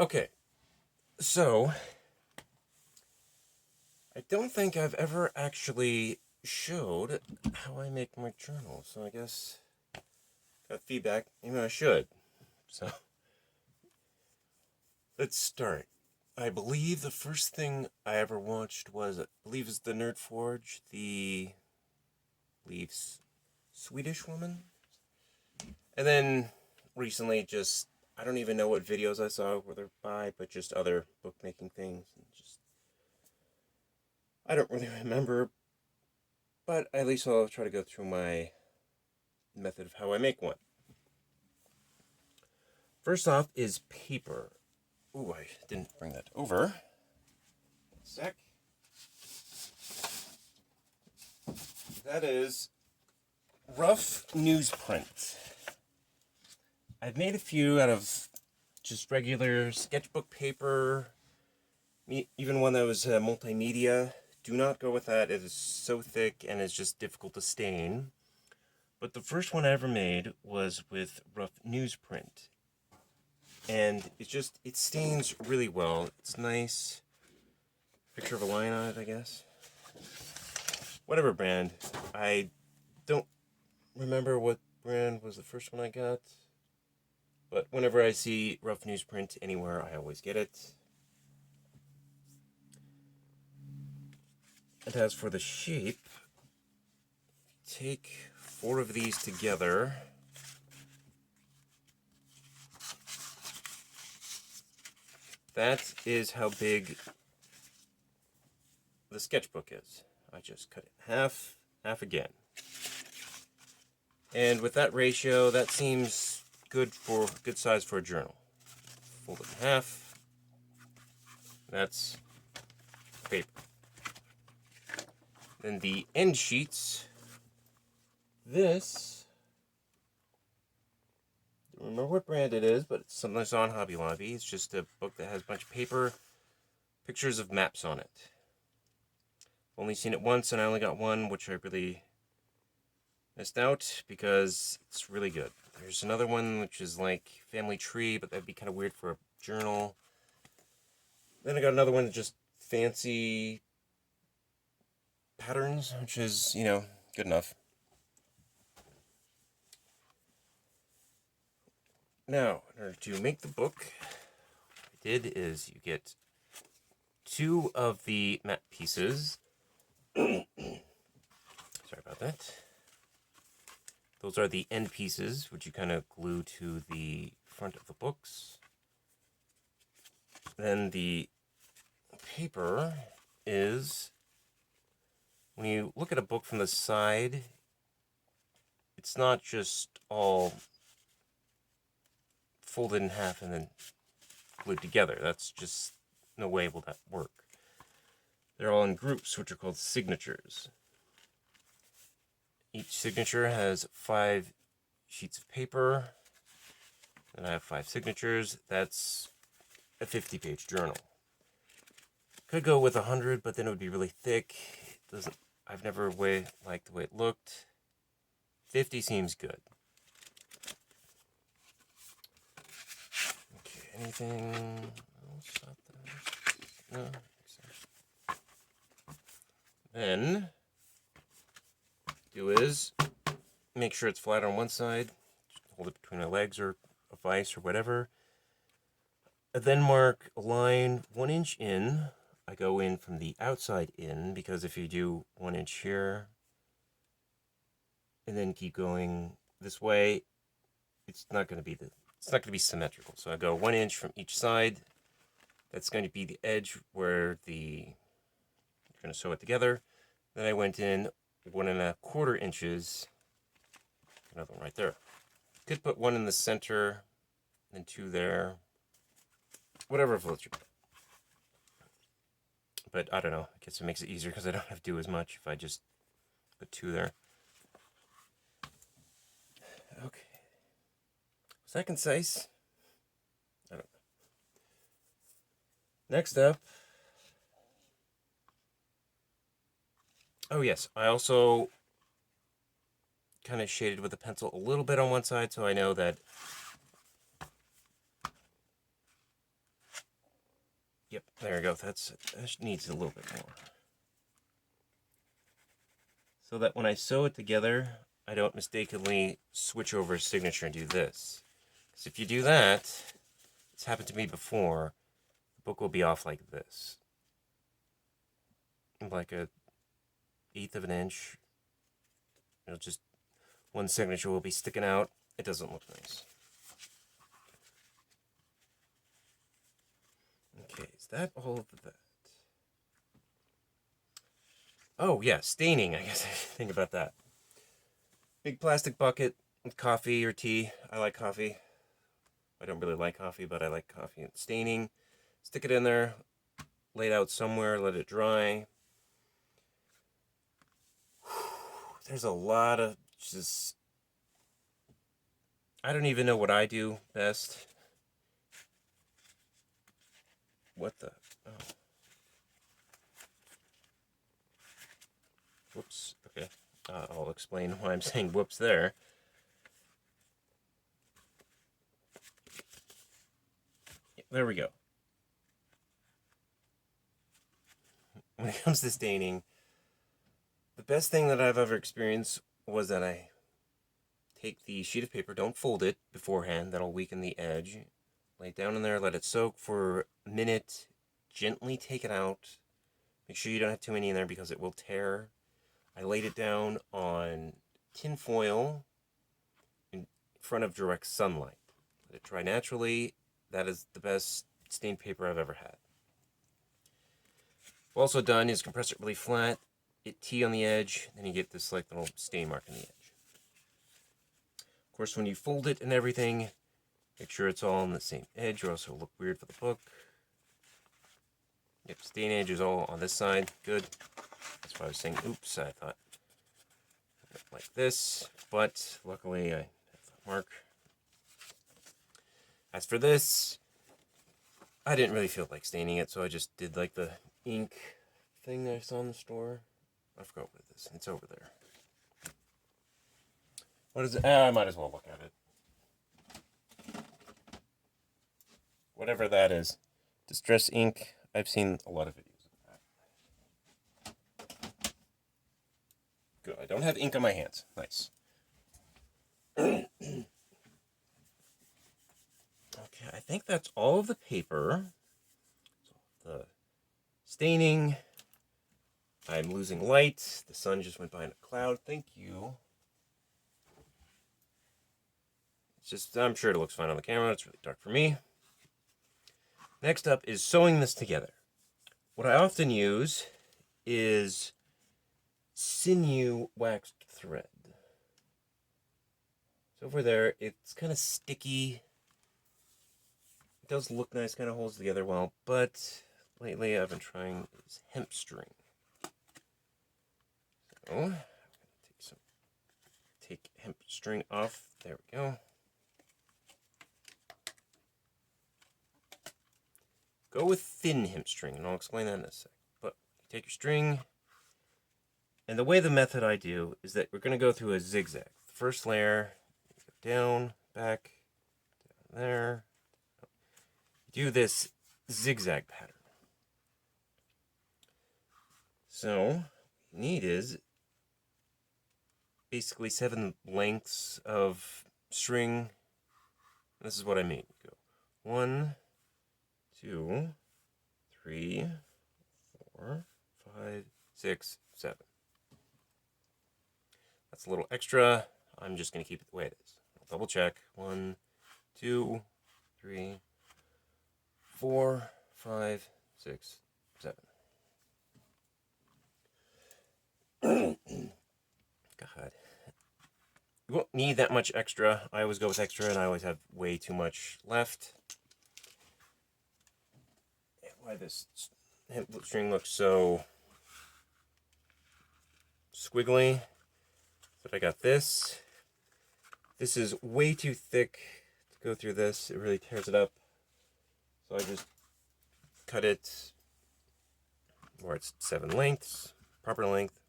Okay, so I don't think I've ever actually showed how I make my journal, so I guess got feedback. Maybe I should. So let's start. I believe the first thing I ever watched was, I believe, is the Nerd Forge, the, I believe, Swedish woman, and then recently just I don't even know what videos I saw were there by, but just other bookmaking things, and just I don't really remember, but at least I'll try to go through my method of how I make one. First off is paper. Ooh, I didn't bring that over. 1 sec. That is rough newsprint. I've made a few out of just regular sketchbook paper, even one that was multimedia. Do not go with that. It is so thick and it's just difficult to stain. But the first one I ever made was with rough newsprint. And it stains really well. It's nice. Picture of a lion on it, I guess. Whatever brand. I don't remember what brand was the first one I got. But whenever I see rough newsprint anywhere, I always get it. And as for the shape, take 4 of these together. That is how big the sketchbook is. I just cut it in half, half again. And with that ratio, that seems good size for a journal. Fold it in half. That's paper. Then the end sheets. This, I don't remember what brand it is, but it's something that's on Hobby Lobby. It's just a book that has a bunch of paper, pictures of maps on it. I've only seen it once, and I only got one, which I really missed out because it's really good. There's another one which is like family tree, but that'd be kind of weird for a journal. Then I got another one that's just fancy patterns, which is, good enough. Now, in order to make the book, what I did is you get 2 of the map pieces. Sorry about that. Those are the end pieces, which you kind of glue to the front of the books. Then the paper is, when you look at a book from the side, it's not just all folded in half and then glued together. That's just no way will that work. They're all in groups, which are called signatures. Each signature has 5 sheets of paper, and I have 5 signatures. That's a 50-page journal. Could go with 100, but then it would be really thick. I've never liked the way it looked. 50 seems good. Okay, anything else out there? No. Then, do is make sure it's flat on one side. Hold it between my legs or a vise or whatever. I then mark a line 1 inch in. I go in from the outside in, because if you do 1 inch here and then keep going this way, it's not going to be symmetrical. So I go 1 inch from each side. That's going to be the edge where you're going to sew it together. Then I went in 1¼ inches. Another one right there. Could put 1 in the center, and 2 there. Whatever floats your boat. But I don't know. I guess it makes it easier because I don't have to do as much if I just put 2 there. Okay. Was that concise? I don't know. Next up. Oh yes, I also kind of shaded with a pencil a little bit on one side, so I know that Yep, there we go. That needs a little bit more. So that when I sew it together, I don't mistakenly switch over a signature and do this. Because if you do that, it's happened to me before, the book will be off like this. Like a eighth of an inch. It'll just, one signature will be sticking out. It doesn't look nice. Okay, is that all of that? Oh, yeah, staining. I guess I should think about that. Big plastic bucket with coffee or tea. I like coffee. I don't really like coffee, but I like coffee. And staining. Stick it in there. Lay it out somewhere. Let it dry. There's a lot of just... I don't even know what I do best. What the... Oh. Whoops. Okay. I'll explain why I'm saying whoops there. There we go. When it comes to staining, the best thing that I've ever experienced was that I take the sheet of paper, don't fold it beforehand, that'll weaken the edge. Lay it down in there, let it soak for a minute, gently take it out. Make sure you don't have too many in there because it will tear. I laid it down on tin foil in front of direct sunlight. Let it dry naturally. That is the best stained paper I've ever had. Also done is compress it really flat, get tea on the edge, then you get this like little stain mark on the edge. Of course, when you fold it and everything, make sure it's all on the same edge or else it'll look weird for the book. Yep, stain edge is all on this side. Good. That's why I was saying oops. I thought like this, but luckily I have that mark. As for this, I didn't really feel like staining it, so I just did like the ink thing that I saw in the store. I forgot what it is. It's over there. What is it? I might as well look at it. Whatever that is. Distress ink. I've seen a lot of videos of that. Good. I don't have ink on my hands. Nice. Okay, I think that's all of the paper. So the staining. I'm losing light. The sun just went behind a cloud. Thank you. It's just, I'm sure it looks fine on the camera. It's really dark for me. Next up is sewing this together. What I often use is sinew waxed thread. So over there, it's kind of sticky. It does look nice, kind of holds together well, but lately I've been trying is hemp string. So, I'm going to take hemp string off. There we go. Go with thin hemp string, and I'll explain that in a sec. But you take your string, and the way the method I do is that we're going to go through a zigzag. The first layer, go down, back, down there. Do this zigzag pattern. So, what we need is basically 7 lengths of string. This is what I mean. Go 1, 2, 3, 4, 5, 6, 7. That's a little extra. I'm just going to keep it the way it is. I'll double check. 1, 2, 3, 4, 5, 6, 7. God. You won't need that much extra. I always go with extra, and I always have way too much left. Why this hemp string looks so squiggly. But I got this. This is way too thick to go through this. It really tears it up. So I just cut it where it's 7 lengths, proper length,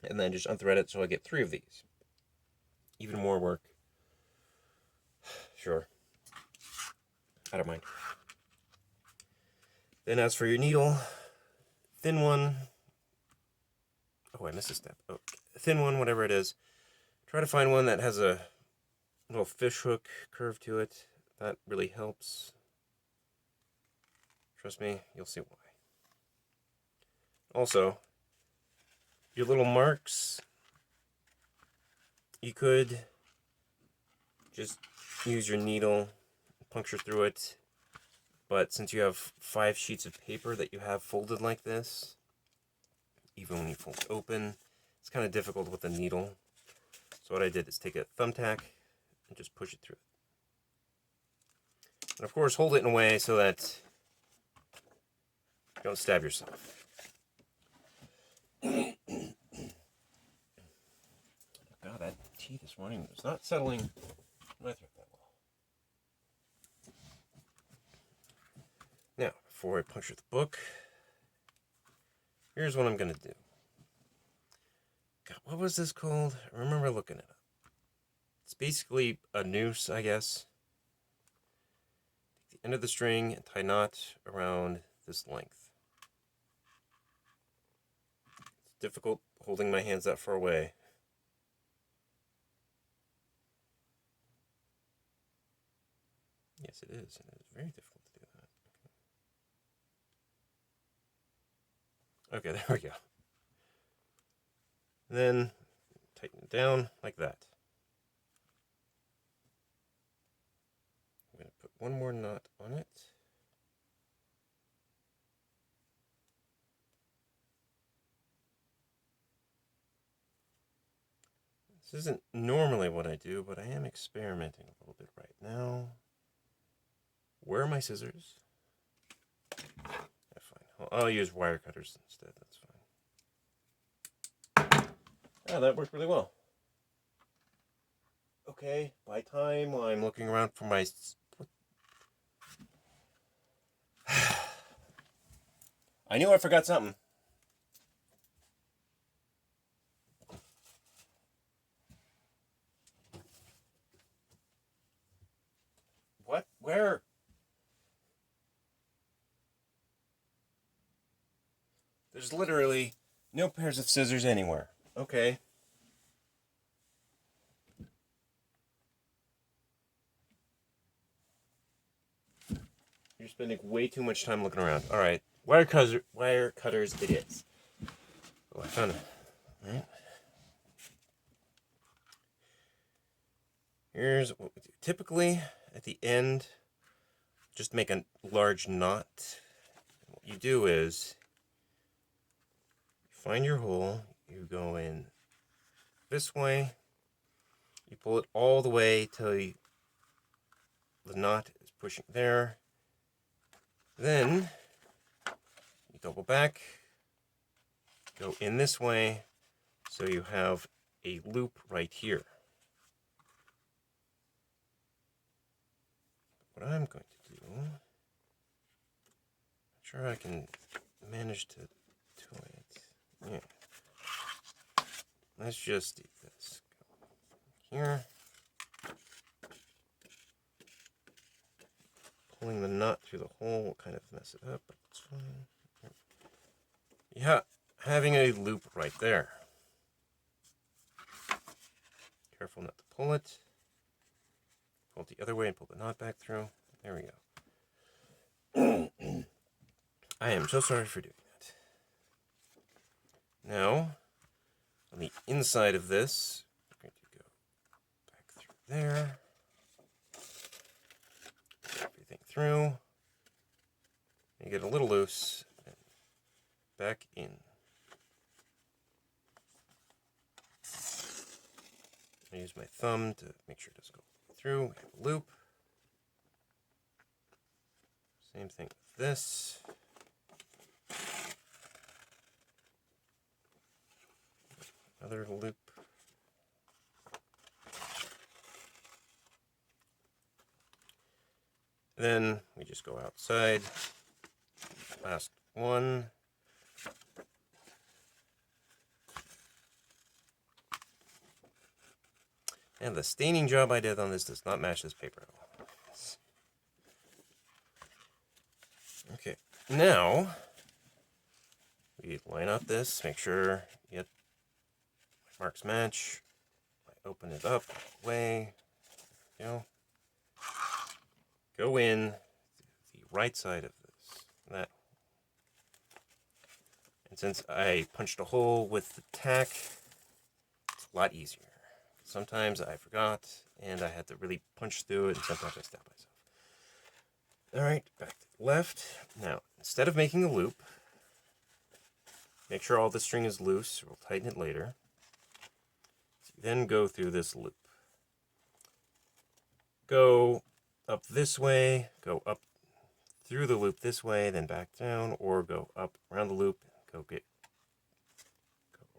and then just unthread it so I get 3 of these. Even more work. Sure. I don't mind. Then as for your needle, thin one. Oh, I missed a step. Oh, thin one, whatever it is. Try to find one that has a little fish hook curve to it. That really helps. Trust me, you'll see why. Also, your little marks, you could just use your needle, puncture through it. But since you have 5 sheets of paper that you have folded like this, even when you fold it open, it's kind of difficult with a needle. So what I did is take a thumbtack and just push it through. And of course, hold it in a way so that you don't stab yourself. God, that tea this morning was not settling my throat that well. Now, before I puncture the book, here's what I'm going to do. God, what was this called? I remember looking it up. It's basically a noose, I guess. Take the end of the string and tie a knot around this length. It's difficult holding my hands that far away. Yes, it is. And it's very difficult to do that. Okay, there we go. And then tighten it down like that. I'm going to put one more knot on it. This isn't normally what I do, but I am experimenting a little bit right now. Where are my scissors? Yeah, fine. I'll use wire cutters instead. That's fine. Yeah, that worked really well. Okay, by time while I'm looking around for my... I knew I forgot something. What? Where? There's literally no pairs of scissors anywhere. Okay. You're spending way too much time looking around. All right. Wire cutters it is. Oh, I found it. All right. Here's what we do. Typically, at the end, just make a large knot. What you do is, you find your hole, you go in this way, you pull it all the way till the knot is pushing there. Then, you double back, go in this way, so you have a loop right here. What I'm going to do, I'm sure I can manage to do it. Yeah. Let's just do this. Go here. Pulling the knot through the hole will kind of mess it up, but it's fine. Yeah, having a loop right there. Careful not to pull it. Pull it the other way and pull the knot back through. There we go. I am so sorry for doing that. Now, on the inside of this, we're going to go back through there. Pull everything through. And get a little loose. And back in. I use my thumb to make sure it doesn't go through. We have a loop. Same thing with this. Another loop. Then we just go outside. Last one. And the staining job I did on this does not match this paper at all. Okay, Now, we line up this, make sure you get marks match. I open it up, way, go in the right side of this, that. And since I punched a hole with the tack, it's a lot easier. Sometimes I forgot, and I had to really punch through it, and sometimes I stabbed myself. Alright, back to the left. Now, instead of making a loop, make sure all the string is loose. We'll tighten it later. So you then go through this loop. Go up this way, go up through the loop this way, then back down, or go up around the loop, go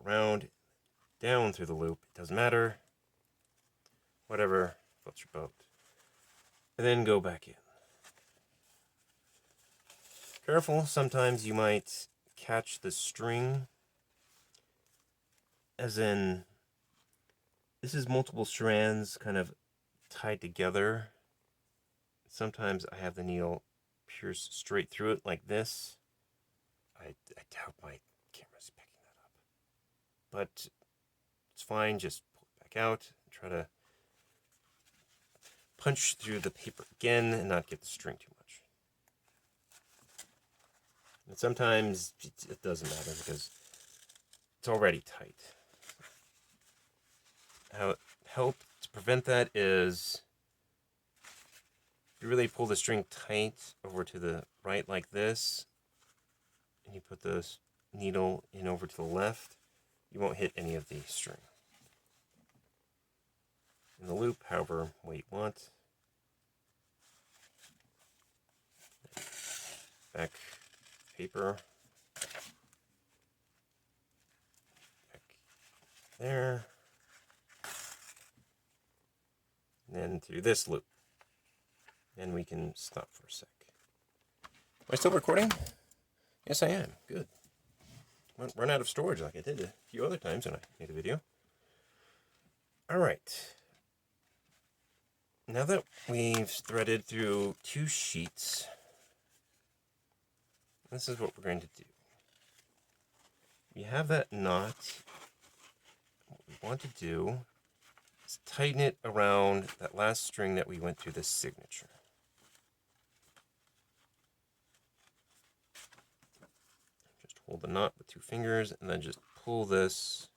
around, down through the loop. It doesn't matter. Whatever floats your boat. And then go back in. Careful, sometimes you might catch the string, as in, this is multiple strands kind of tied together. Sometimes I have the needle pierce straight through it like this. I doubt my camera's picking that up. But it's fine, just pull it back out and try to punch through the paper again and not get the string too much. And sometimes it doesn't matter because it's already tight. How it helps to prevent that is you really pull the string tight over to the right like this, and you put the needle in over to the left, you won't hit any of the string. In the loop, however way you want. Back paper. Back there. And then through this loop. Then we can stop for a sec. Am I still recording? Yes, I am. Good. Won't run out of storage like I did a few other times when I made a video. Alright. Now that we've threaded through 2 sheets, this is what we're going to do. We have that knot. What we want to do is tighten it around that last string that we went through the signature. Just hold the knot with 2 fingers and then just pull this.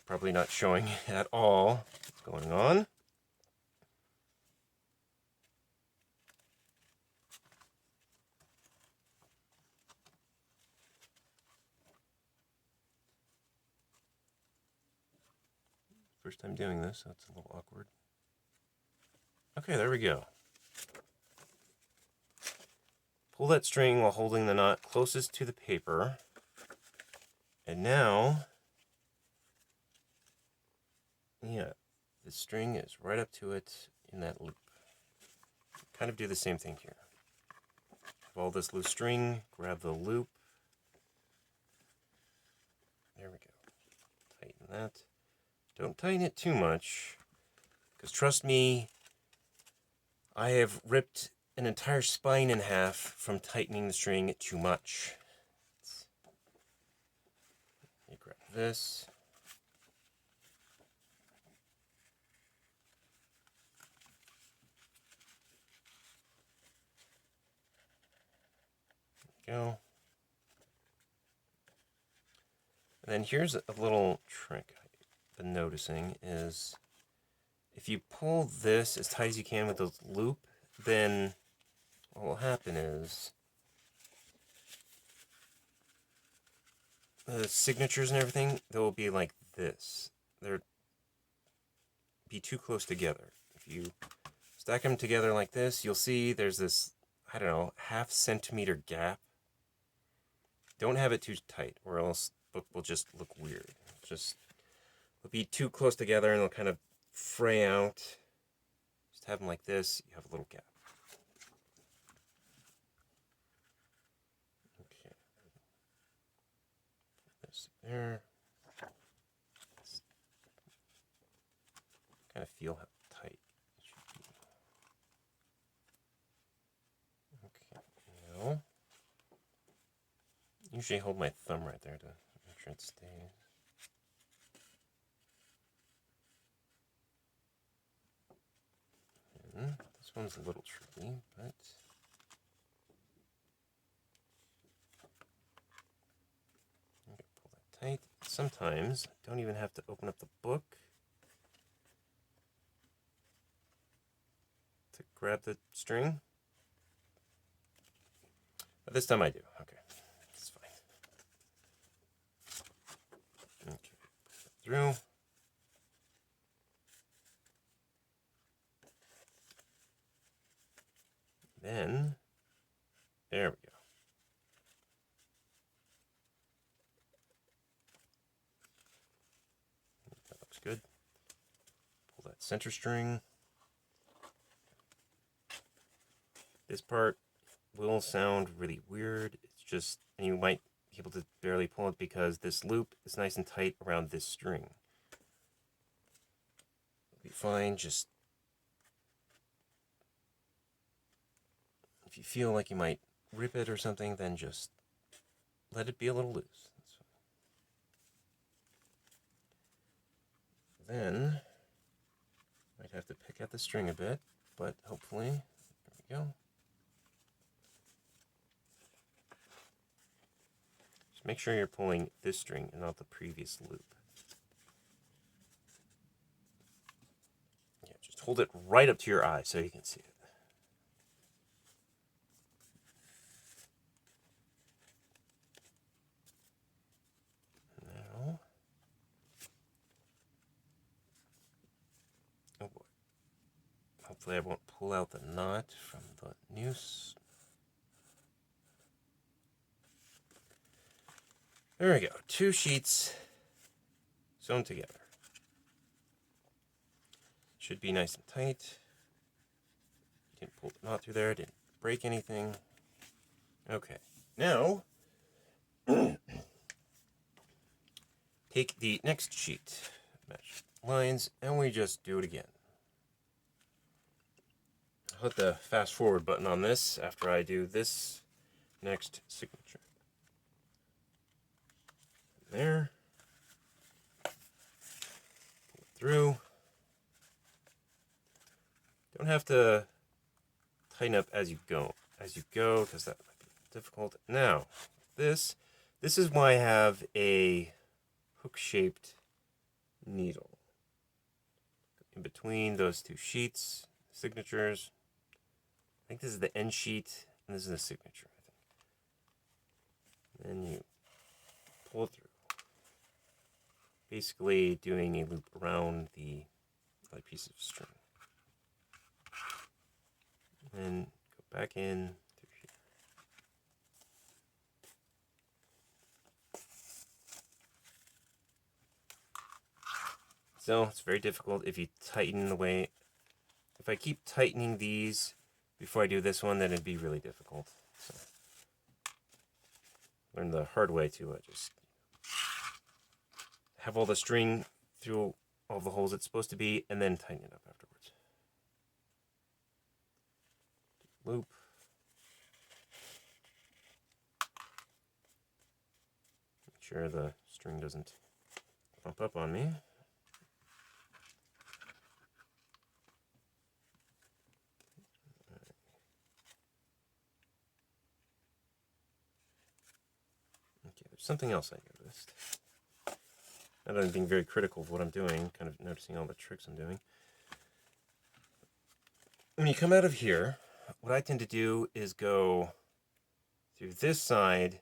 Probably not showing at all what's going on. First time doing this, so it's a little awkward. Okay, there we go. Pull that string while holding the knot closest to the paper. And now, yeah, the string is right up to it in that loop. Kind of do the same thing here. Have all this loose string, grab the loop. There we go. Tighten that. Don't tighten it too much, because trust me, I have ripped an entire spine in half from tightening the string too much. You grab this. There we go. And then here's a little trick I've been noticing is if you pull this as tight as you can with the loop, then what will happen is the signatures and everything, they'll be like this. They'll be too close together. If you stack them together like this, you'll see there's this, I don't know, ½ centimeter gap. Don't have it too tight, or else the book will just look weird. They'll be too close together and they'll kind of fray out. Just have them like this, you have a little gap. Okay. Put this there. Kind of feel how tight it should be. Okay, now usually hold my thumb right there to make sure it stays. And this one's a little tricky, but I'm gonna pull that tight. Sometimes I don't even have to open up the book to grab the string. But this time I do. Okay, that's fine. Okay, through. Then, there we go. That looks good. Pull that center string. This part will sound really weird. It's just, and you might be able to barely pull it because this loop is nice and tight around this string. It'll be fine, just if you feel like you might rip it or something, then just let it be a little loose. Then, might have to pick at the string a bit, but hopefully, there we go. Just make sure you're pulling this string and not the previous loop. Yeah, just hold it right up to your eye so you can see it. Now, oh boy. Hopefully I won't pull out the knot from the noose. There we go. 2 sheets sewn together. Should be nice and tight. Didn't pull the knot through there. Didn't break anything. Okay. Now, take the next sheet, match lines, and we just do it again. I'll hit the fast forward button on this after I do this next signature. There. Pull it through. Don't have to tighten up as you go, because that might be difficult. Now, this is why I have a hook-shaped needle in between those 2 sheets, signatures. I think this is the end sheet, and this is the signature, I think. Then you pull it through. Basically doing a loop around the other piece of string. And go back in through here. So it's very difficult if you tighten the way. If I keep tightening these before I do this one, then it'd be really difficult. So learn the hard way to just have all the string through all the holes it's supposed to be, and then tighten it up afterwards. Loop. Make sure the string doesn't bump up on me. Okay, there's something else I noticed. Now that I'm being very critical of what I'm doing, kind of noticing all the tricks I'm doing. When you come out of here, what I tend to do is go through this side,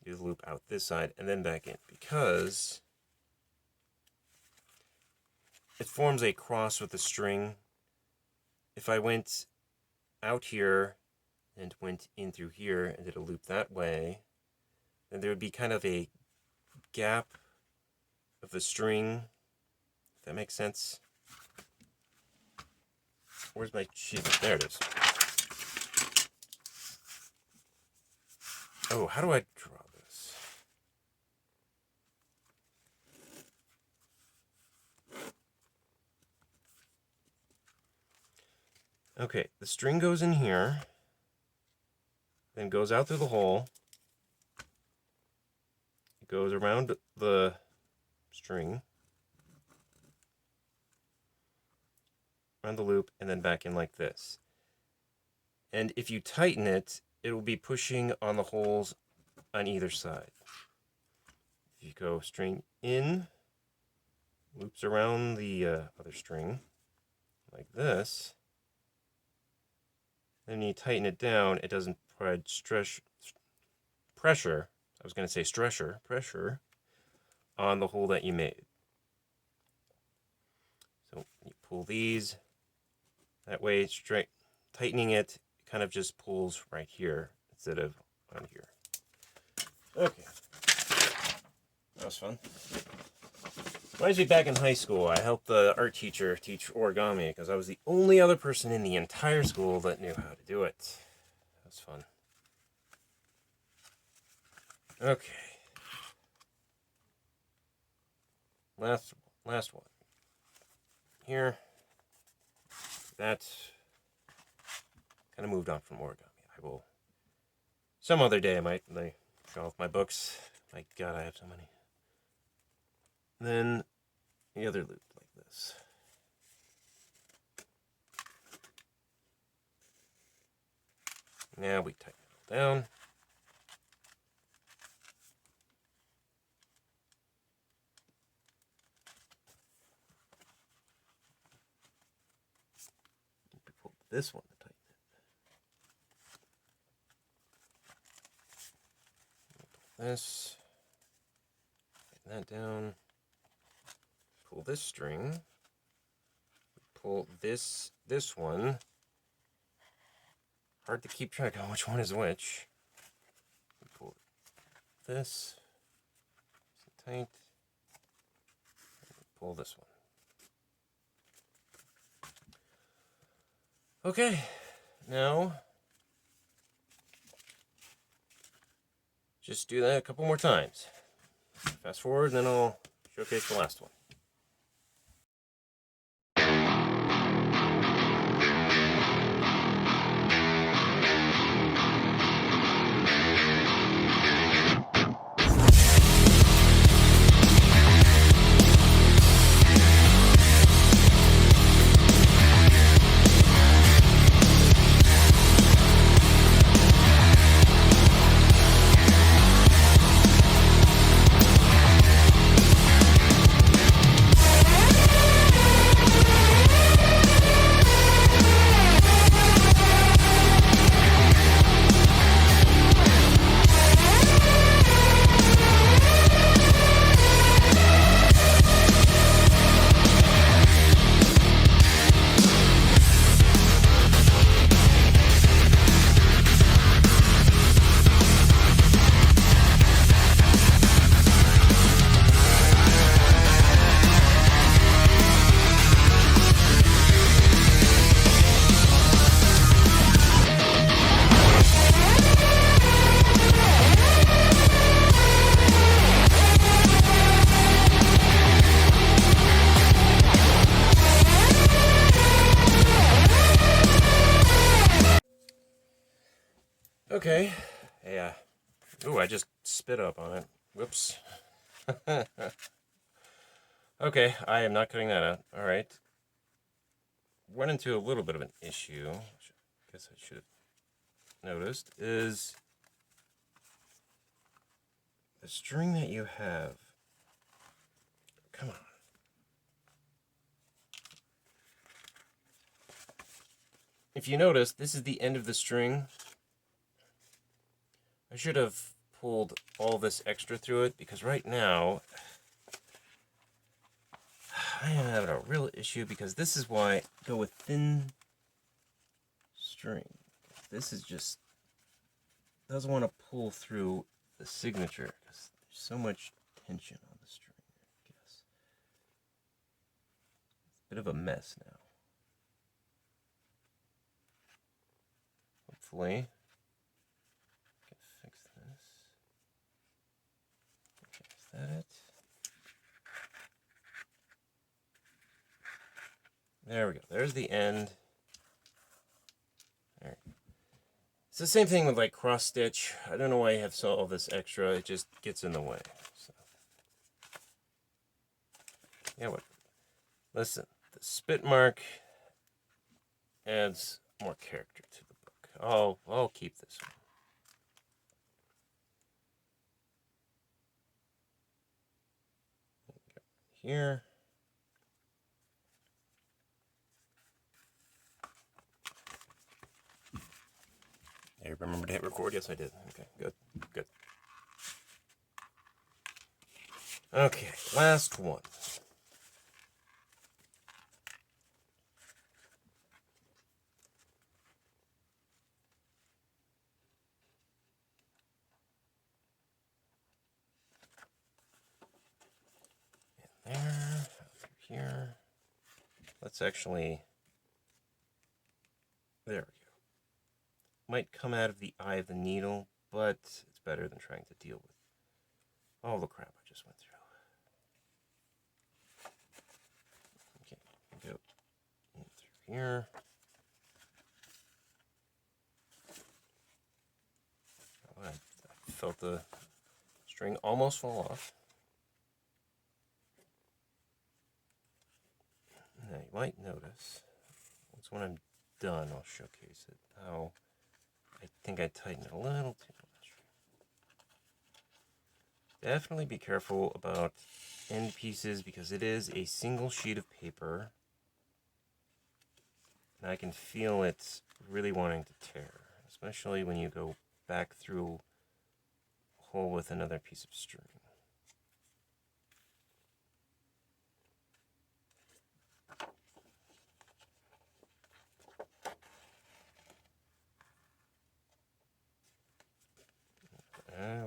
do the loop out this side, and then back in, because it forms a cross with the string. If I went out here and went in through here and did a loop that way, then there would be kind of a gap of the string, if that makes sense. Where's my sheet? There it is. Oh, how do I draw this? Okay, the string goes in here, then goes out through the hole, goes around the string, around the loop, and then back in like this. And if you tighten it, it will be pushing on the holes on either side. If you go string in, loops around the other string, like this, then you tighten it down, it doesn't provide pressure, I was going to say pressure on the hole that you made. So you pull these, that way straight, tightening it kind of just pulls right here instead of on here. Okay, that was fun. Reminds me back in high school, I helped the art teacher teach origami because I was the only other person in the entire school that knew how to do it. That was fun. Okay. Last one. Here. That kind of moved on from origami. I will, some other day I might show off my books. My God, I have so many. Then the other loop like this. Now we tighten it down. We pull this one to tighten it. Pull this. Tighten that down. Pull this string, pull this one. Hard to keep track of which one is which. Pull this, tight, pull this one. Okay, now just do that a couple more times. Fast forward, and then I'll showcase the last one. Okay, yeah. Ooh, I just spit up on it. Whoops. Okay, I am not cutting that out. All right. Run into a little bit of an issue, which I guess I should have noticed, is the string that you have. Come on. If you notice, this is the end of the string. I should have pulled all this extra through it because right now I am having a real issue because this is why I go with thin string. This is just doesn't want to pull through the signature because there's so much tension on the string, I guess. It's a bit of a mess now. Hopefully is that it? There we go. There's the end. There. It's the same thing with like cross stitch. I don't know why you have all this extra. It just gets in the way. So Yeah, what? Listen, the spit mark adds more character to the book. I'll keep this one. Here. I remember to hit record. Yes, I did. Okay, good, good. Okay, last one. In there, here. Let's actually. There we go. Might come out of the eye of the needle, but it's better than trying to deal with all the crap I just went through. Okay, go in through here. Oh, I felt the string almost fall off. Now you might notice, once when I'm done, I'll showcase it, how I think I tightened it a little too much. Definitely be careful about end pieces because it is a single sheet of paper. And I can feel it really wanting to tear, especially when you go back through a hole with another piece of string.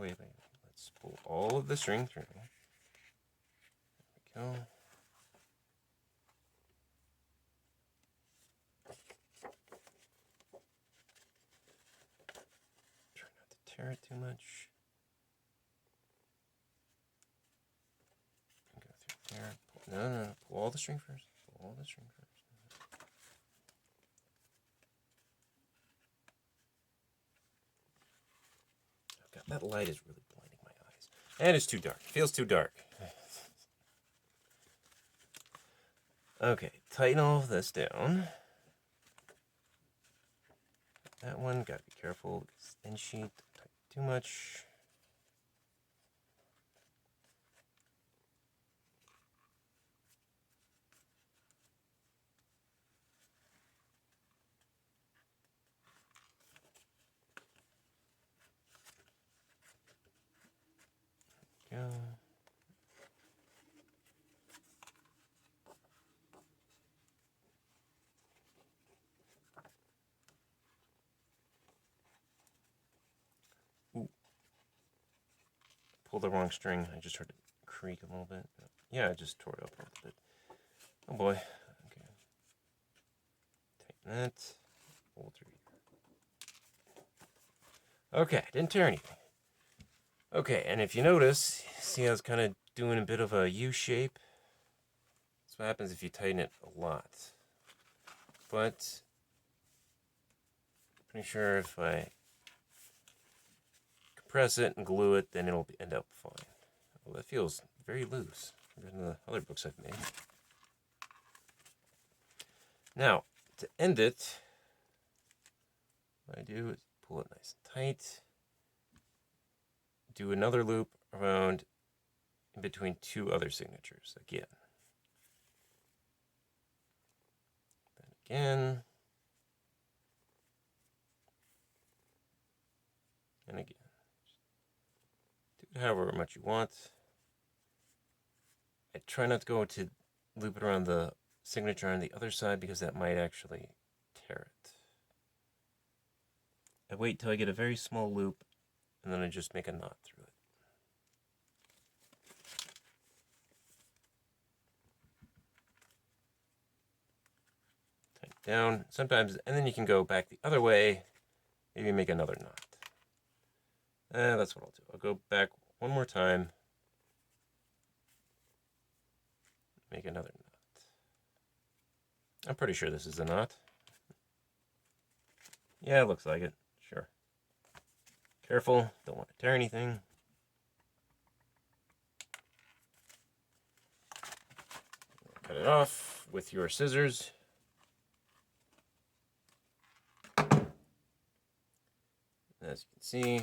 Wait. Let's pull all of the string through. There we go. Try not to tear it too much. Go through there. No. Pull all the string first. Pull all the string first. Oh God, that light is really blinding my eyes. And it's too dark. It feels too dark. Okay, tighten all of this down. That one, gotta be careful because end sheet, don't tighten too much. Go. Ooh. Pulled the wrong string. I just heard it creak a little bit. Yeah, I just tore it up a little bit. Oh boy. Okay. Tighten that. Pull through here. Okay, didn't tear anything. Okay, and if you notice, see I was kind of doing a bit of a U shape. That's what happens if you tighten it a lot. But pretty sure if I compress it and glue it, then it'll end up fine. Well, that feels very loose compared to the other books I've made. Now, to end it, what I do is pull it nice and tight. Do another loop around in between two other signatures again. Then again. And again. Do it however much you want. I try not to go to loop it around the signature on the other side because that might actually tear it. I wait till I get a very small loop and then I just make a knot through it. Tighten down sometimes, and then you can go back the other way, maybe make another knot. That's what I'll do. I'll go back one more time, make another knot. I'm pretty sure this is a knot. Yeah, it looks like it. Sure. Careful, don't want to tear anything. cut it off with your scissors. As you can see,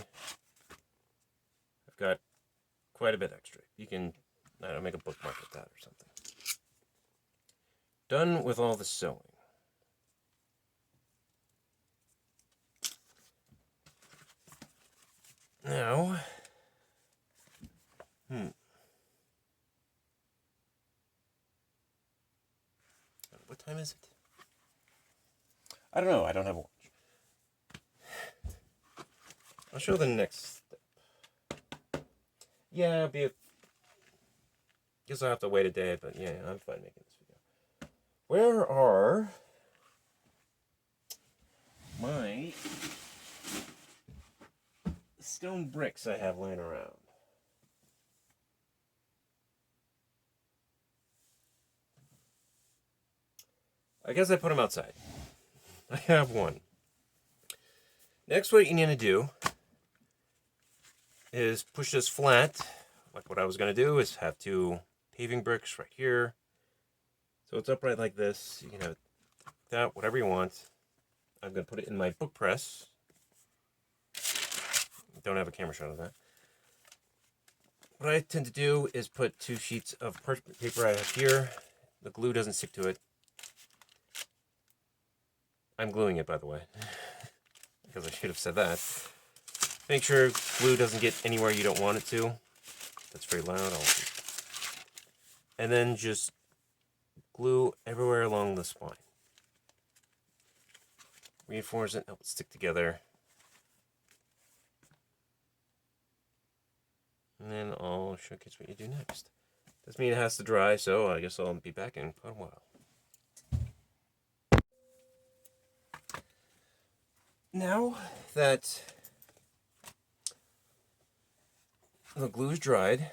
I've got quite a bit extra. You can, I don't know, make a bookmark with that or something. Done with all the sewing. Now, what time is it? I don't know. I don't have a watch. I'll show the next step. Yeah, guess I'll have to wait a day, but yeah, I'm fine making this video. Where are my stone bricks I have laying around? I guess I put them outside. I have one. Next, what you need to do is push this flat. Like what I was going to do is have 2 paving bricks right here. So it's upright like this. You can have that, whatever you want. I'm going to put it in my book press. Don't have a camera shot of that. What I tend to do is put 2 sheets of parchment paper I have here. The glue doesn't stick to it. I'm gluing it, by the way, because I should have said that. Make sure glue doesn't get anywhere you don't want it to. That's very loud. And then just glue everywhere along the spine. Reinforce it, help it stick together. And then I'll showcase what you do next. Doesn't mean it has to dry, so I guess I'll be back in quite a while. Now that the glue is dried,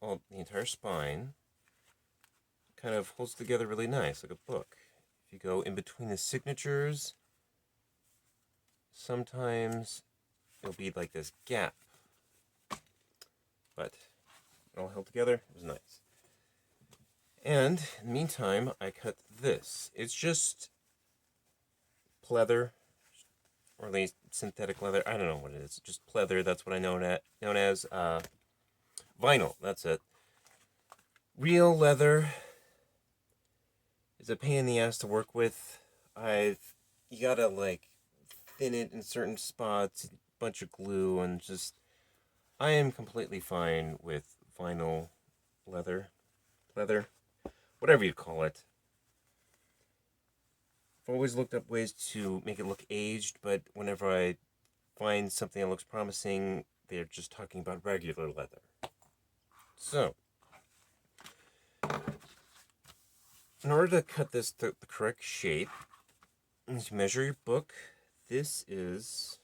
the entire spine kind of holds together really nice, like a book. If you go in between the signatures, sometimes it'll be like this gap. But it all held together. It was nice. And in the meantime, I cut this. It's just pleather, or at least synthetic leather. I don't know what it is. Just pleather. That's what I known as vinyl. That's it. Real leather is a pain in the ass to work with. You gotta like thin it in certain spots, a bunch of glue, and just I am completely fine with vinyl leather, whatever you call it. I've always looked up ways to make it look aged, but whenever I find something that looks promising, they're just talking about regular leather. So, in order to cut this to the correct shape, you measure your book. This is,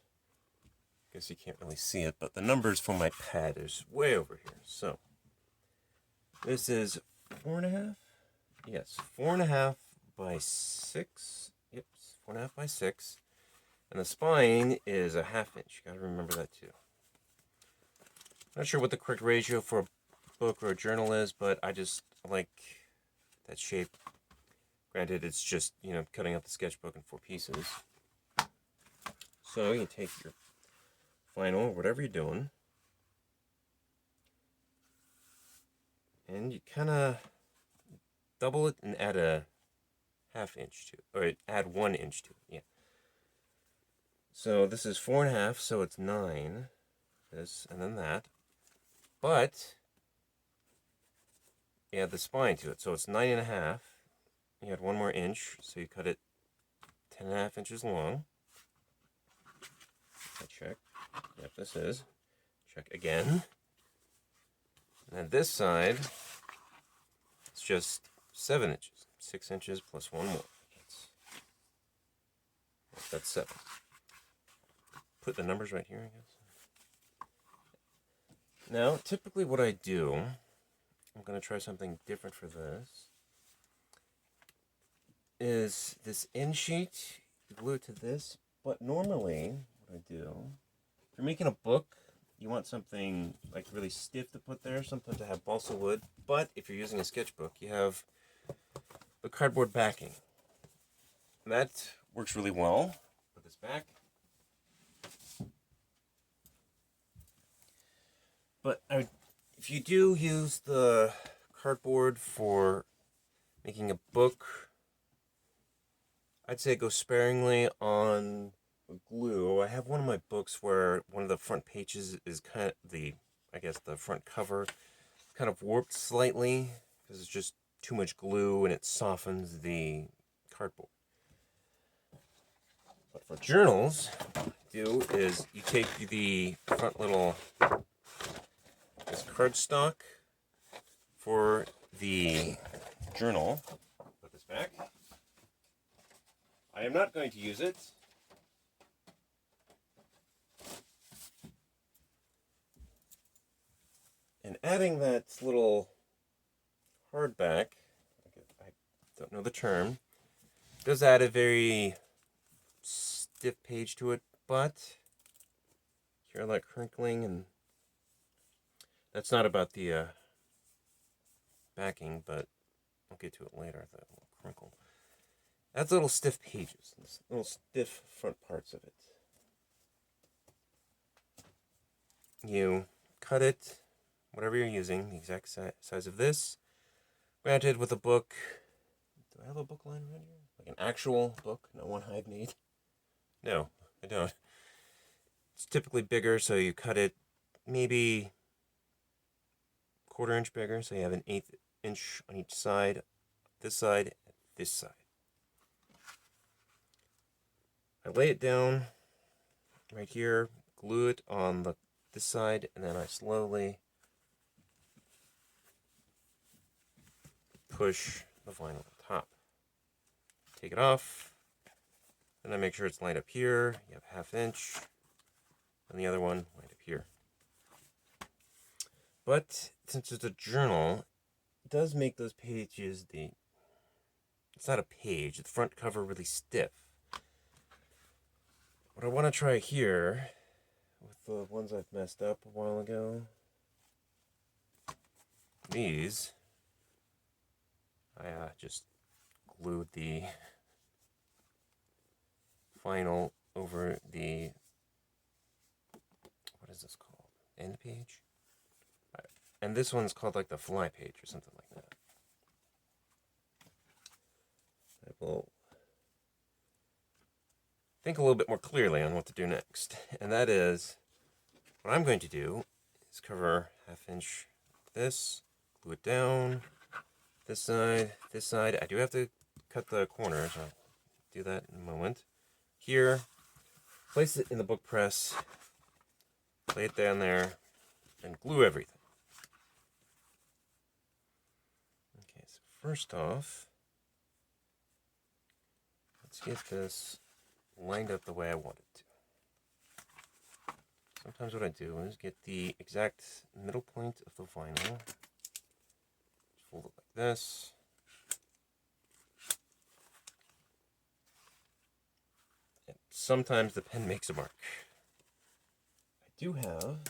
I guess you can't really see it, but the numbers for my pad is way over here. So, this is 4.5. Yes, 4.5 by 6. Yep, 4.5 by 6. And the spine is a 1/2 inch. You gotta remember that too. Not sure what the correct ratio for a book or a journal is, but I just like that shape. Granted, it's just, cutting up the sketchbook in 4 pieces. So you take your vinyl, whatever you're doing, and you kind of double it and add a 1/2 inch to it, or add 1 inch to it, yeah. So this is 4.5, so it's 9, this, and then that, but you add the spine to it, so it's 9.5, you add 1 more inch, so you cut it 10.5 inches long. I check, yep, this is, check again, and then this side, it's just 7 inches, 6 inches plus 1 more. That's 7. Put the numbers right here, I guess. Now, typically what I do, I'm going to try something different for this, is this end sheet, you glue it to this, but normally, what I do, if you're making a book, you want something like really stiff to put there, something to have balsa wood, but if you're using a sketchbook, you have the cardboard backing. And that works really well. Put this back. But if you do use the cardboard for making a book, I'd say go sparingly on glue. I have one of my books where one of the front pages is kind of the front cover kind of warped slightly because it's just too much glue and it softens the cardboard. But for journals, what you do is you take the front little this cardstock for the journal. Put this back. I am not going to use it. And adding that little hardback, I don't know the term, does add a very stiff page to it, but hear all that crinkling, and that's not about the backing, but I'll get to it later, that little crinkle. That's little stiff pages, little stiff front parts of it. You cut it, whatever you're using, the exact size of this. Granted, with a book, do I have a book line around here? Like an actual book, not one I've made? No, I don't. It's typically bigger, so you cut it maybe 1/4 inch bigger, so you have an 1/8 inch on each side, this side, and this side. I lay it down right here, glue it on this side, and then I slowly push the vinyl on top. Take it off, then I make sure it's lined up here. You have 1/2 inch, and the other one lined up here. But since it's a journal, it does make those pages it's not a page, the front cover really stiff. What I want to try here, with the ones I've messed up a while ago, these, I just glued the vinyl over the, what is this called? End page? And this one's called like the fly page or something like that. I will think a little bit more clearly on what to do next. And that is, what I'm going to do is cover 1/2 inch this, glue it down, this side. I do have to cut the corners. I'll do that in a moment. Here, place it in the book press, lay it down there, and glue everything. Okay, so first off, let's get this lined up the way I want it to. Sometimes what I do is get the exact middle point of the vinyl, fold it like this, and sometimes the pen makes a mark. I do have,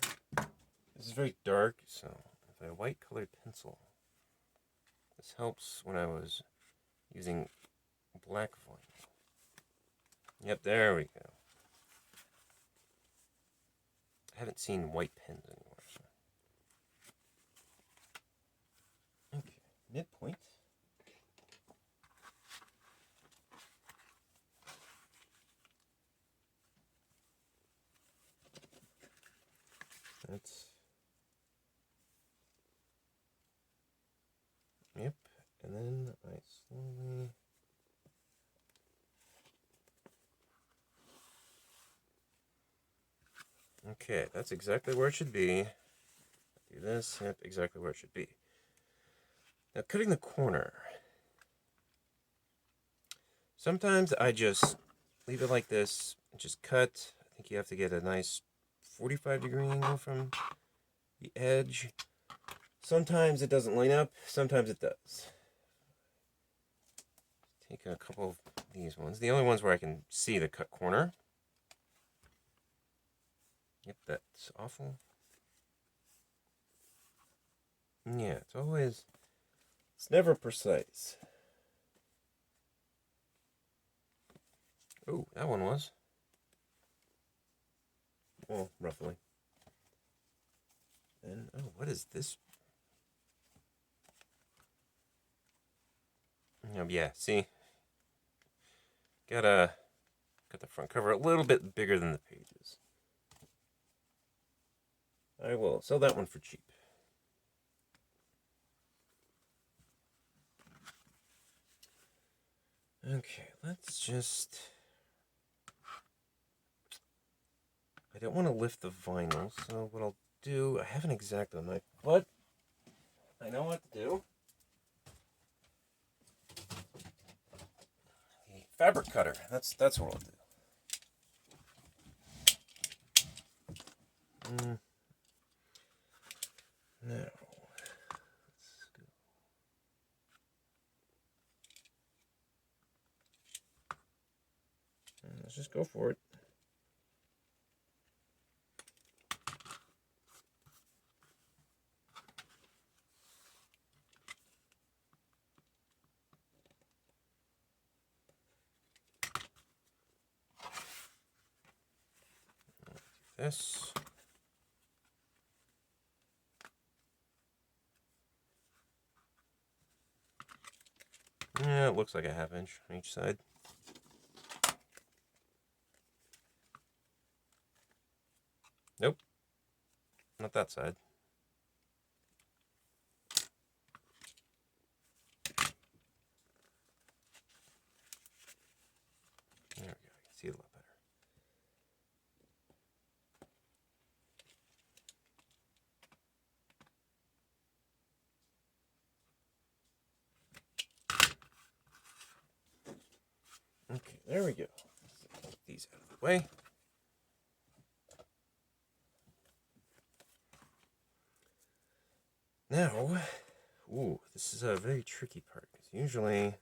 this is very dark, so I have a white colored pencil. This helps when I was using black vinyl. Yep, there we go. I haven't seen white pens anymore. So. Okay, midpoint. That's, yep, and then I slowly, okay, that's exactly where it should be. Do this, yep, exactly where it should be. Now, cutting the corner. Sometimes I just leave it like this and just cut. I think you have to get a nice 45-degree angle from the edge. Sometimes it doesn't line up, sometimes it does. Take a couple of these ones. The only ones where I can see the cut corner. Yep, that's awful. Yeah, it's always It's never precise. Oh, that one was. Well, roughly. And, oh, what is this? Oh, yeah, see? Got the front cover a little bit bigger than the pages. I will sell that one for cheap. Okay, let's just... I don't want to lift the vinyl, so what I'll do... I haven't exactly on my... But I know what to do. The fabric cutter. That's what I'll do. Now, let's just go for it. This. Yeah, it looks like a ½ inch on each side. Nope. Not that side. There we go. You can see it a lot better. Okay, there we go. Let's get these out of the way. Now, ooh, this is a very tricky part, because usually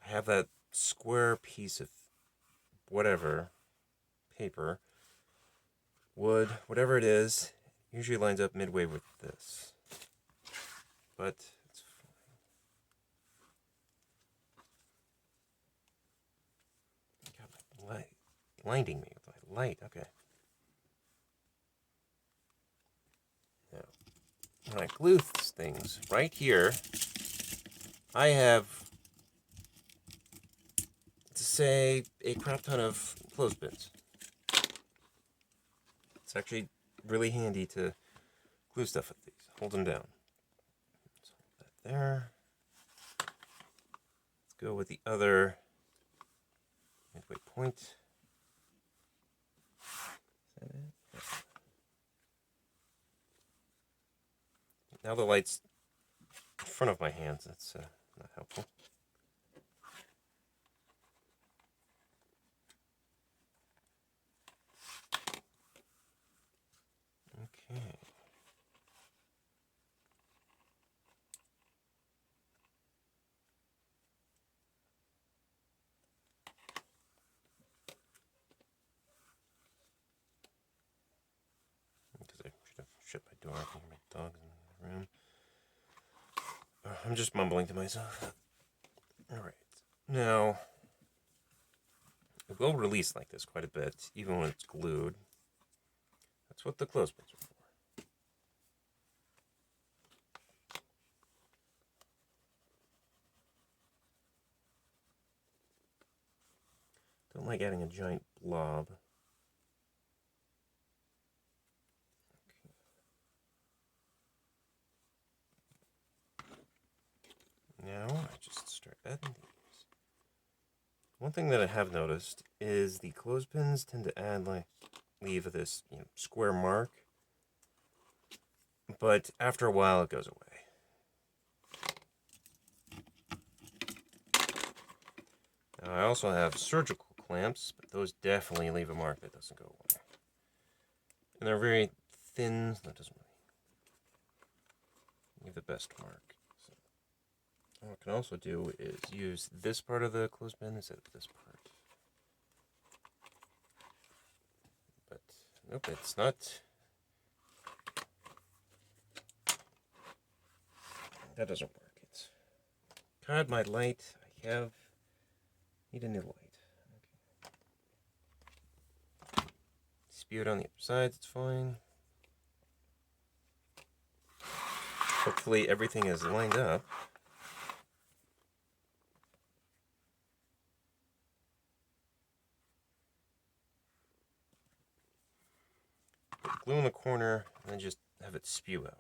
I have that square piece of whatever, paper, wood, whatever it is, usually lines up midway with this. But it's fine. God, my light, blinding me with my light, okay. Now, when I glue things right here, I have, to say, a crap ton of clothespins. It's actually really handy to glue stuff with these. Hold them down. So hold that there. Let's go with the other midway point. Is that it? Yeah. Now the light's in front of my hands. That's not helpful. Okay. Because I should have shut my door. I can hear my dogs in the room. I'm just mumbling to myself. Alright. Now, it will release like this quite a bit, even when it's glued. That's what the clothespins are for. Don't like adding a giant blob. Okay. Now, I just start adding these. One thing that I have noticed is the clothespins tend to leave this square mark, but after a while it goes away. Now, I also have surgical clamps, but those definitely leave a mark that doesn't go away. And they're very thin, so that doesn't really leave the best mark. So, what I can also do is use this part of the clothespin instead of this part. But, nope, it's not. That doesn't work. had my light. I need a new light. Okay. Spew it on the other side, it's fine. Hopefully everything is lined up. Put glue in the corner and then just have it spew out.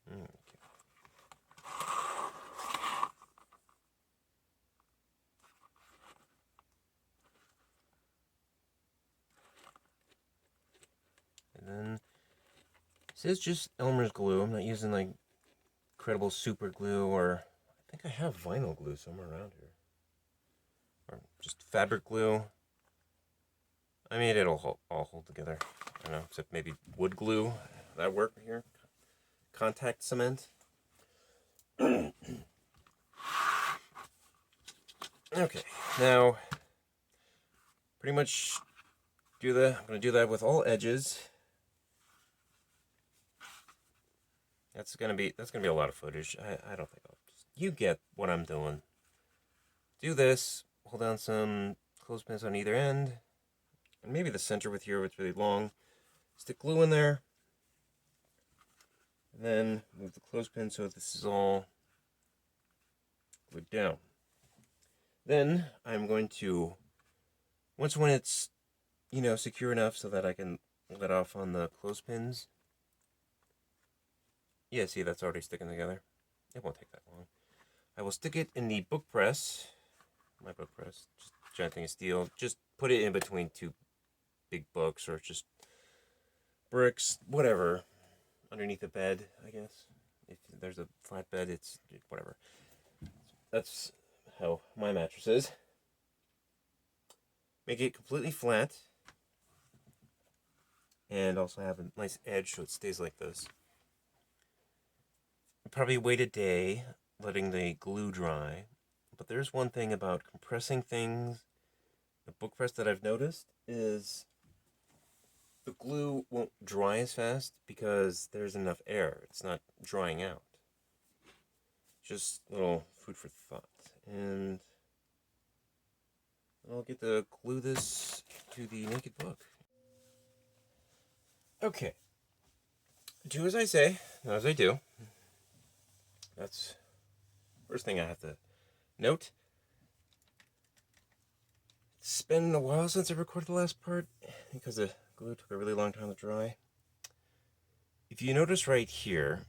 Okay. And then this is just Elmer's glue. I'm not using like incredible super glue, or I think I have vinyl glue somewhere around here. Or just fabric glue. I mean, it'll all hold together. I don't know, except maybe wood glue. That work here? Contact cement. Okay, now pretty much I'm gonna do that with all edges. That's gonna be a lot of footage. I don't think you get what I'm doing. Do this, hold down some clothespins on either end, and maybe the center with here it's really long. Stick glue in there, and then move the clothespin so this is all glued down. Then I'm going to, when it's, secure enough so that I can let off on the clothespins. Yeah, see, that's already sticking together. It won't take that long. I will stick it in the book press. My book press, just a giant thing of steel. Just put it in between two big books, or just bricks, whatever, underneath the bed, I guess. If there's a flat bed, it's whatever. That's how my mattress is. Make it completely flat, and also have a nice edge so it stays like this. Probably wait a day, letting the glue dry. But there's one thing about compressing things, the book press, that I've noticed is the glue won't dry as fast because there's enough air. It's not drying out. Just a little food for thought. And I'll get to glue this to the naked book. Okay. Do as I say, not as I do. That's first thing I have to note. It's been a while since I recorded the last part because the glue took a really long time to dry. If you notice right here,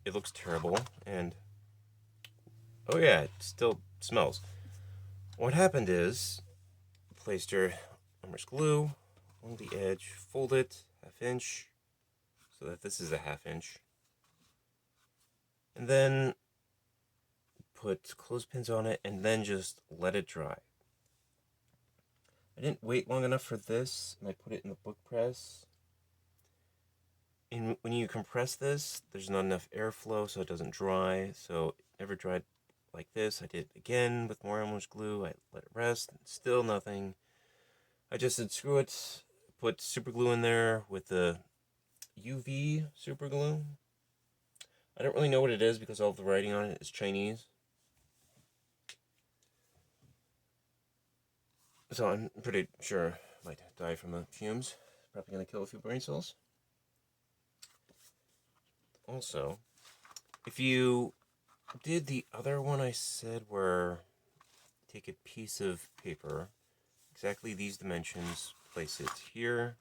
it looks terrible, and oh yeah, it still smells. What happened is, I placed Elmer's glue on the edge, fold it ½ inch, so that this is a ½ inch, and then put clothespins on it, and then just let it dry. I didn't wait long enough for this, and I put it in the book press. And when you compress this, there's not enough airflow, so it doesn't dry. So it never dried like this. I did it again with more Elmer's glue. I let it rest, and still nothing. I just said screw it. Put super glue in there with the UV super glue. I don't really know what it is because all the writing on it is Chinese. So I'm pretty sure I might die from the fumes. Probably going to kill a few brain cells. Also, if you did the other one I said, where take a piece of paper, exactly these dimensions, place it here,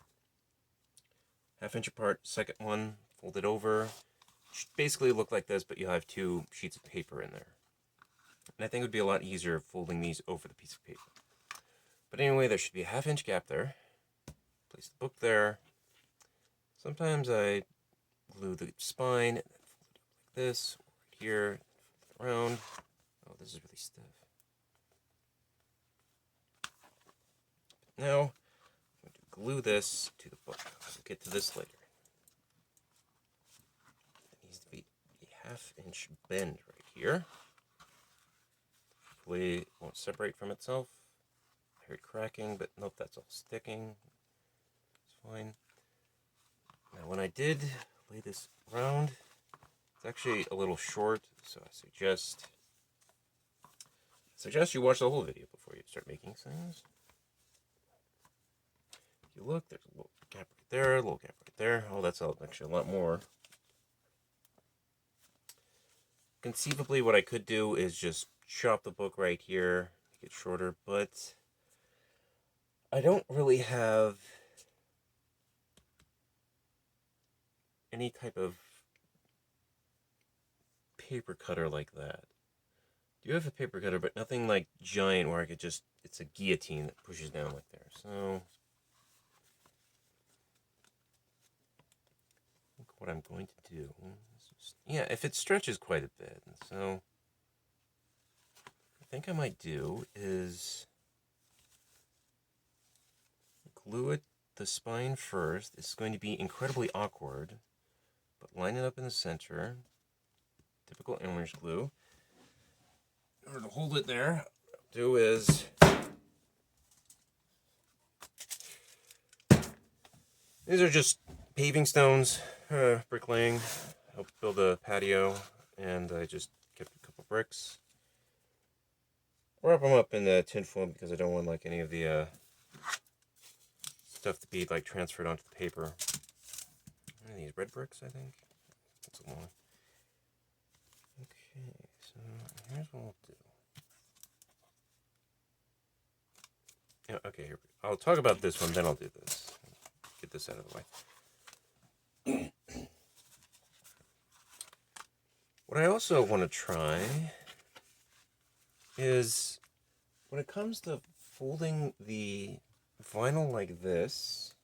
½ inch apart, second one, fold it over. Should basically look like this, but you'll have two sheets of paper in there. And I think it would be a lot easier folding these over the piece of paper. But anyway, there should be a ½ inch gap there. Place the book there. Sometimes I glue the spine and then fold it up like this, right here, fold it around. Oh, this is really stiff. Now, I'm going to glue this to the book. We'll get to this later. It needs to be a ½ inch bend right here. Hopefully it won't separate from itself. heard cracking, but nope, that's all sticking. It's fine. Now, when I did lay this around, it's actually a little short, so I suggest you watch the whole video before you start making things. If you look, there's a little gap right there, a little gap right there. Oh, that's actually a lot more. Conceivably, what I could do is just chop the book right here, make it shorter, but I don't really have any type of paper cutter like that. I do have a paper cutter, but nothing like giant where I could just, it's a guillotine that pushes down like there. So, I think what I'm going to do is just, yeah, if it stretches quite a bit, so I think I might do is glue it, the spine first. It's going to be incredibly awkward, but line it up in the center. Typical Elmer's glue. In order to hold it there, what I'll do is these are just paving stones, bricklaying. Helped build a patio, and I just kept a couple bricks. Wrap them up in the tin foil because I don't want like any of the stuff to be like transferred onto the paper. What are these, red bricks, I think? That's a lot. Okay, so here's what we'll do. Yeah, okay, here. I'll talk about this one, then I'll do this. Get this out of the way. What I also want to try is when it comes to folding the vinyl like this,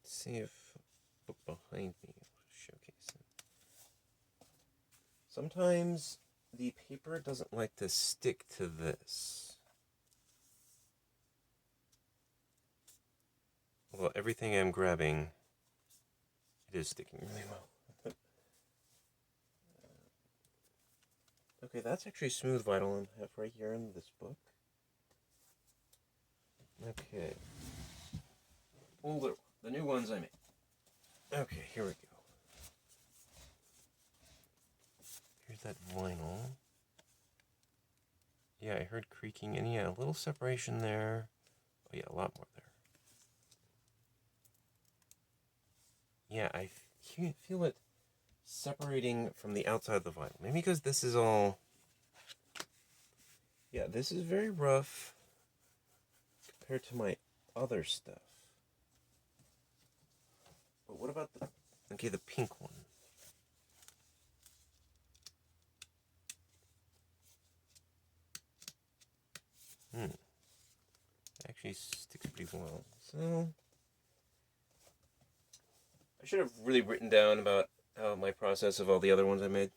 let's see if book behind me will showcase it. Sometimes the paper doesn't like to stick to this. Although everything I'm grabbing, it is sticking really well. Okay, that's actually smooth vinyl I have right here in this book. Okay. Older, the new ones I made. Okay, here we go. Here's that vinyl. Yeah, I heard creaking, and yeah, a little separation there. Oh yeah, a lot more there. Yeah, I feel it separating from the outside of the vinyl. Maybe because this is all... Yeah, this is very rough compared to my other stuff. But what about the... Okay, the pink one. Actually sticks pretty well. So... I should have really written down about how my process of all the other ones I made.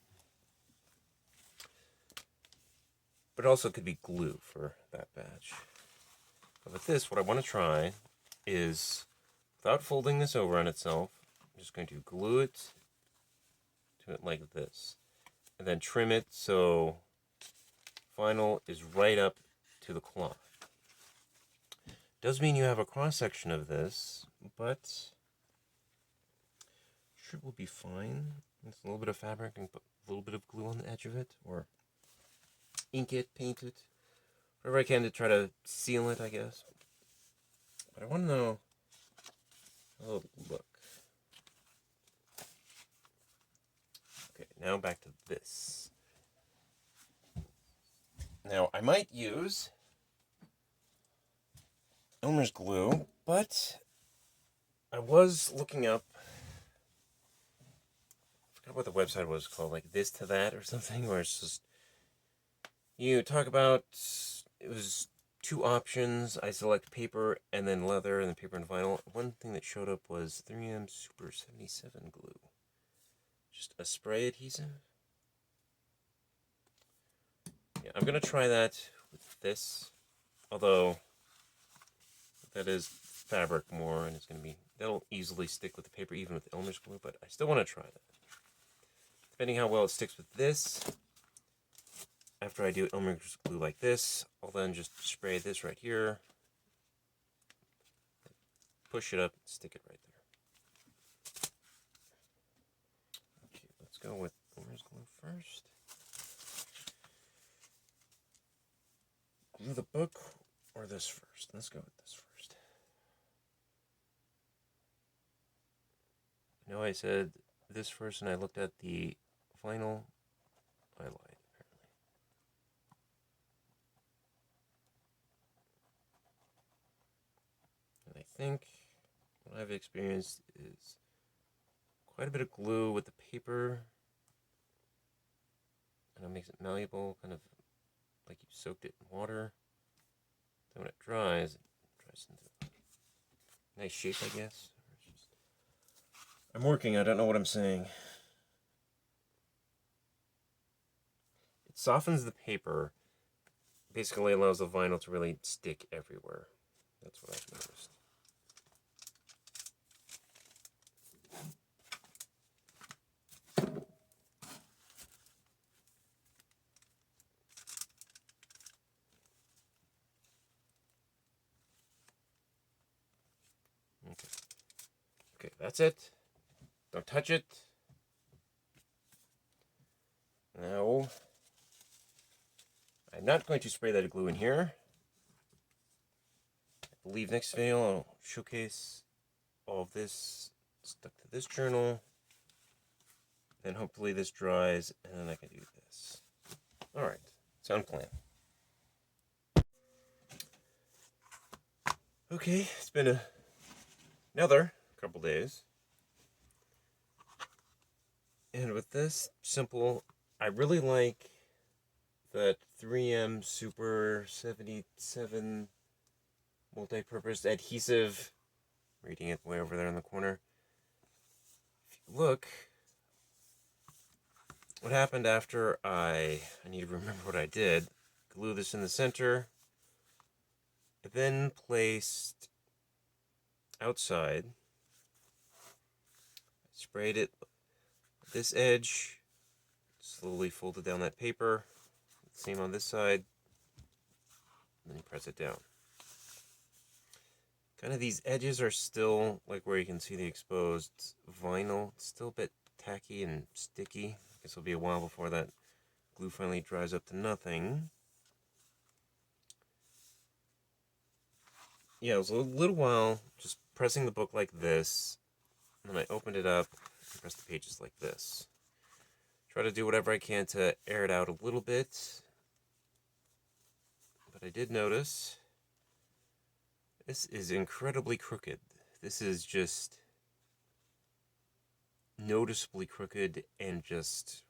But it also could be glue for that batch. But with this, what I want to try is, without folding this over on itself, I'm just going to glue it to it like this. And then trim it so vinyl is right up to the cloth. Does mean you have a cross-section of this, but... sure will be fine. It's a little bit of fabric and put a little bit of glue on the edge of it, or ink it, paint it, whatever I can to try to seal it, I guess. But I want to know how it'll look. Okay, now back to this. Now, I might use Elmer's glue, but I was looking up, what the website was called, like This to That or something, where it's just, you talk about, it was 2 options. I select paper and then leather and then paper and vinyl. One thing that showed up was 3M Super 77 glue. Just a spray adhesive. Yeah, I'm going to try that with this, although that is fabric more, and it's going to be, that'll easily stick with the paper even with Elmer's glue, but I still want to try that. Depending how well it sticks with this, after I do Elmer's glue like this, I'll then just spray this right here, push it up, stick it right there. Okay, let's go with Elmer's glue first. Glue the book or this first? Let's go with this first. I know I said this first and I looked at the vinyl. I lied, apparently. And I think what I've experienced is quite a bit of glue with the paper. And it makes it malleable, kind of like you soaked it in water. Then when it dries into a nice shape, I guess. I'm working, I don't know what I'm saying. It softens the paper, basically allows the vinyl to really stick everywhere. That's what I've noticed. Okay, that's it. Don't touch it. Now, I'm not going to spray that glue in here. I believe next video I'll showcase all of this stuck to this journal. Then hopefully this dries, and then I can do this. Alright, sound plan. Okay, it's been another couple days. And with this simple, I really like that 3M Super 77 multi-purpose adhesive. Reading it way over there in the corner. If you look, what happened after I need to remember what I did. Glue this in the center. I then placed outside. Sprayed it this edge, slowly folded down that paper, same on this side, and then you press it down. Kind of these edges are still, like where you can see the exposed vinyl, it's still a bit tacky and sticky. I guess it'll be a while before that glue finally dries up to nothing. Yeah, it was a little while just pressing the book like this, and then I opened it up and pressed the pages like this. Try to do whatever I can to air it out a little bit. But I did notice this is incredibly crooked. This is just noticeably crooked and just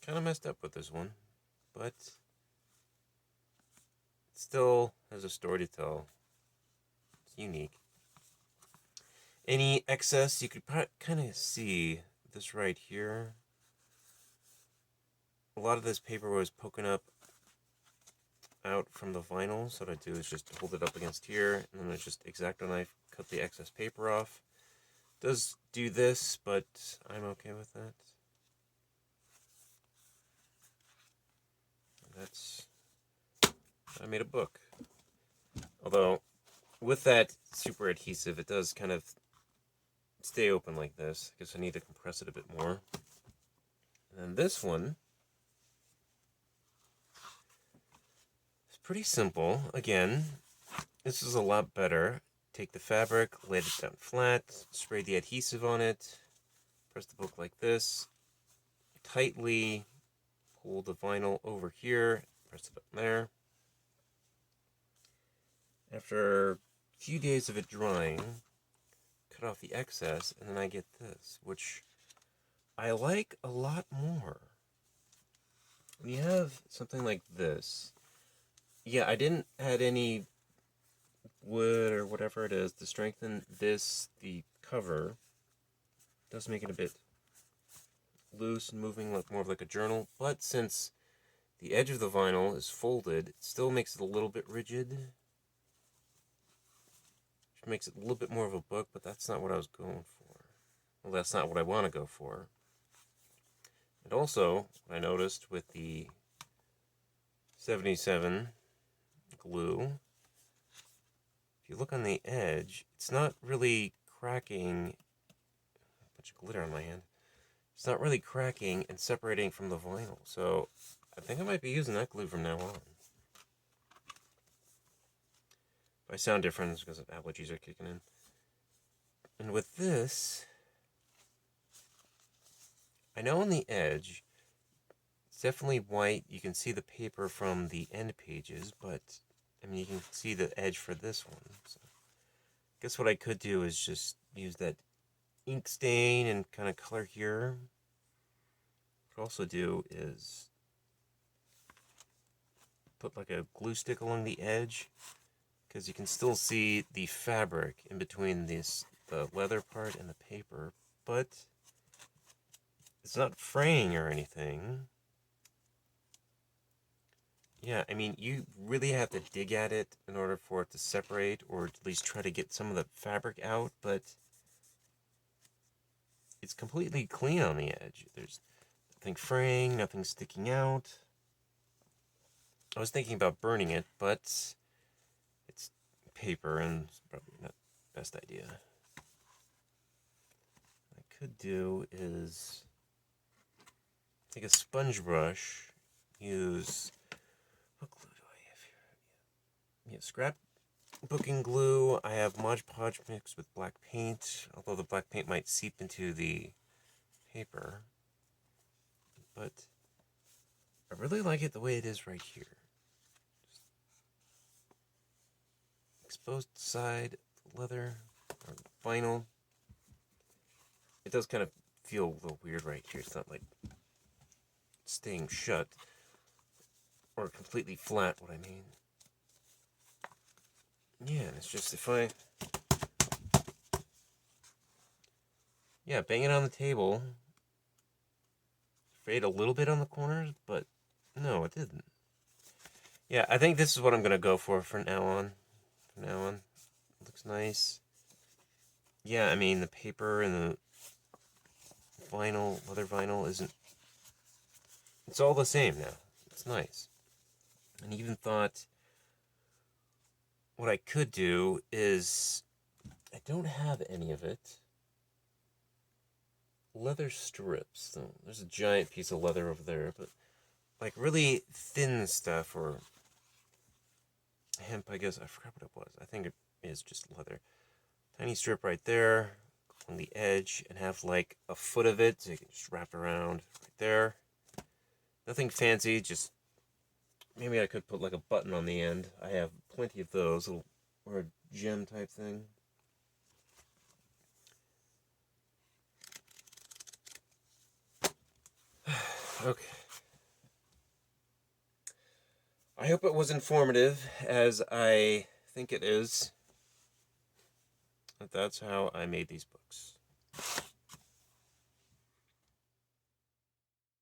kind of messed up with this one. But it still has a story to tell. It's unique. Any excess, you could kind of see this right here. A lot of this paper was poking up out from the vinyl, so what I do is just hold it up against here, and then I just X-Acto knife, cut the excess paper off. Does do this, but I'm okay with that. That's I made a book. Although, with that super adhesive, it does kind of stay open like this. I guess I need to compress it a bit more. And then this one, it's pretty simple. Again, this is a lot better. Take the fabric, lay it down flat, spray the adhesive on it, press the book like this, tightly pull the vinyl over here, press it up there. After a few days of it drying, cut off the excess, and then I get this, which I like a lot more. When you have something like this, yeah, I didn't add any wood or whatever it is to strengthen this, the cover. It does make it a bit loose and moving like more of like a journal, but since the edge of the vinyl is folded, it still makes it a little bit rigid. Which makes it a little bit more of a book, but that's not what I was going for. Well, that's not what I want to go for. And also, I noticed with the 77 glue, if you look on the edge, it's not really cracking. A bunch of glitter on my hand. It's not really cracking and separating from the vinyl. So I think I might be using that glue from now on. If I sound different, it's because allergies are kicking in. And with this, I know on the edge, it's definitely white. You can see the paper from the end pages, but I mean, you can see the edge for this one. So I guess what I could do is just use that ink stain and kind of color here. What I could also do is put like a glue stick along the edge, because you can still see the fabric in between the leather part and the paper, but it's not fraying or anything. Yeah, I mean, you really have to dig at it in order for it to separate, or at least try to get some of the fabric out, but it's completely clean on the edge. There's nothing fraying, nothing sticking out. I was thinking about burning it, but it's paper and it's probably not the best idea. What I could do is take a sponge brush, use, what glue do I have here? Yeah, scrap booking glue. I have Mod Podge mixed with black paint, although the black paint might seep into the paper. But I really like it the way it is right here. Just exposed side, leather, or vinyl. It does kind of feel a little weird right here. It's not like staying shut or completely flat, what I mean. Yeah, it's just if I... Yeah, bang it on the table. Frayed a little bit on the corners, but no, it didn't. Yeah, I think this is what I'm going to go for now on. From now on. It looks nice. Yeah, I mean, the paper and the vinyl, leather vinyl isn't... It's all the same now. It's nice. And even thought what I could do is... I don't have any of it. Leather strips. So there's a giant piece of leather over there, but like really thin stuff, or hemp, I guess. I forgot what it was. I think it is just leather. Tiny strip right there on the edge, and have like a foot of it so you can just wrap it around right there. Nothing fancy, just maybe I could put like a button on the end. I have plenty of those, or a gem type thing. Okay. I hope it was informative, as I think it is. That's how I made these books.